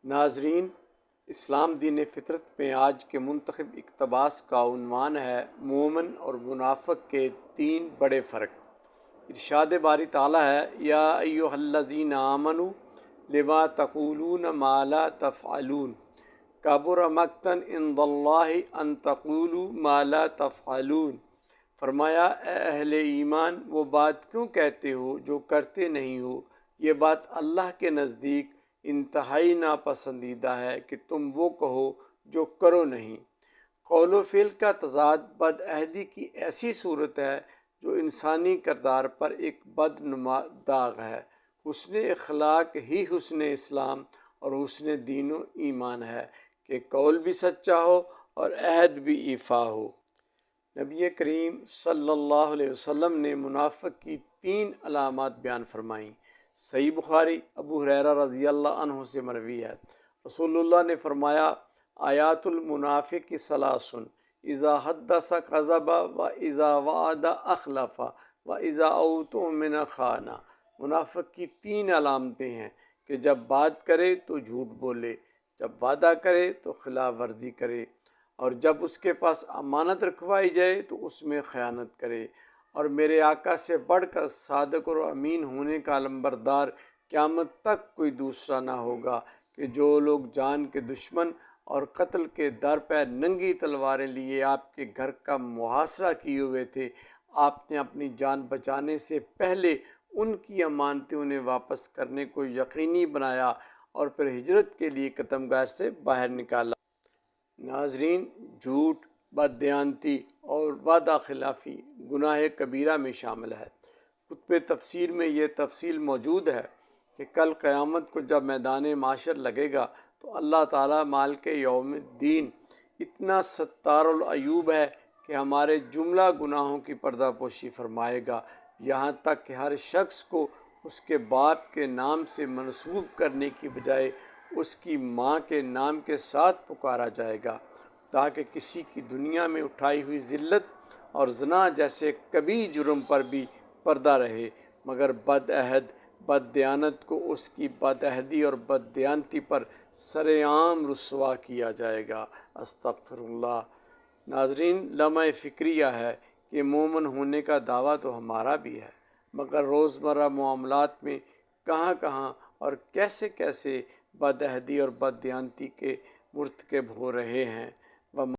ناظرین، اسلام دین فطرت میں آج کے منتخب اقتباس کا عنوان ہے مومن اور منافق کے تین بڑے فرق۔ ارشاد باری تعالیٰ ہے، یا ایھا الذین آمنوا لما تقولون ما لا تفعلون کبر مقتا عند اللہ ان تقولوا ما لا تفعلون۔ فرمایا، اے اہل ایمان، وہ بات کیوں کہتے ہو جو کرتے نہیں ہو؟ یہ بات اللہ کے نزدیک انتہائی ناپسندیدہ ہے کہ تم وہ کہو جو کرو نہیں۔ قول و فعل کا تضاد بد عہدی کی ایسی صورت ہے جو انسانی کردار پر ایک بدنما داغ ہے۔ حسن اخلاق ہی حسن اسلام اور حسن دین و ایمان ہے کہ قول بھی سچا ہو اور عہد بھی ایفا ہو۔ نبی کریم صلی اللہ علیہ وسلم نے منافق کی تین علامات بیان فرمائیں۔ صحیح بخاری ابو ہریرہ رضی اللہ عنہ سے مروی ہے، رسول اللہ نے فرمایا، آیات المنافق ثلاث، اذا حدث کذب و اذا وعد اخلف و اذا اؤتمن خان۔ منافق کی تین علامتیں ہیں کہ جب بات کرے تو جھوٹ بولے، جب وعدہ کرے تو خلاف ورزی کرے، اور جب اس کے پاس امانت رکھوائی جائے تو اس میں خیانت کرے۔ اور میرے آقا سے بڑھ کر صادق اور امین ہونے کا علمبردار قیامت تک کوئی دوسرا نہ ہوگا کہ جو لوگ جان کے دشمن اور قتل کے در پہ ننگی تلواریں لیے آپ کے گھر کا محاصرہ کیے ہوئے تھے، آپ نے اپنی جان بچانے سے پہلے ان کی امانتیں انہیں واپس کرنے کو یقینی بنایا اور پھر ہجرت کے لیے قدم گاہ سے باہر نکالا۔ ناظرین، جھوٹ، بددیانتی اور وعدہ خلافی گناہ کبیرہ میں شامل ہے۔ کتب تفسیر میں یہ تفصیل موجود ہے کہ کل قیامت کو جب میدان معاشر لگے گا تو اللہ تعالیٰ مالک یوم الدین اتنا ستار العیوب ہے کہ ہمارے جملہ گناہوں کی پردہ پوشی فرمائے گا، یہاں تک کہ ہر شخص کو اس کے باپ کے نام سے منسوب کرنے کی بجائے اس کی ماں کے نام کے ساتھ پکارا جائے گا، تاکہ کسی کی دنیا میں اٹھائی ہوئی ذلت اور زنا جیسے کبھی جرم پر بھی پردہ رہے، مگر بد عہد بد دیانت کو اس کی بد عہدی اور بد دیانتی پر سر عام رسوا کیا جائے گا۔ استغفر اللہ۔ ناظرین، لمحہ فکریہ ہے کہ مومن ہونے کا دعویٰ تو ہمارا بھی ہے، مگر روزمرہ معاملات میں کہاں کہاں اور کیسے کیسے بد عہدی اور بد دیانتی کے مرتکب ہو رہے ہیں۔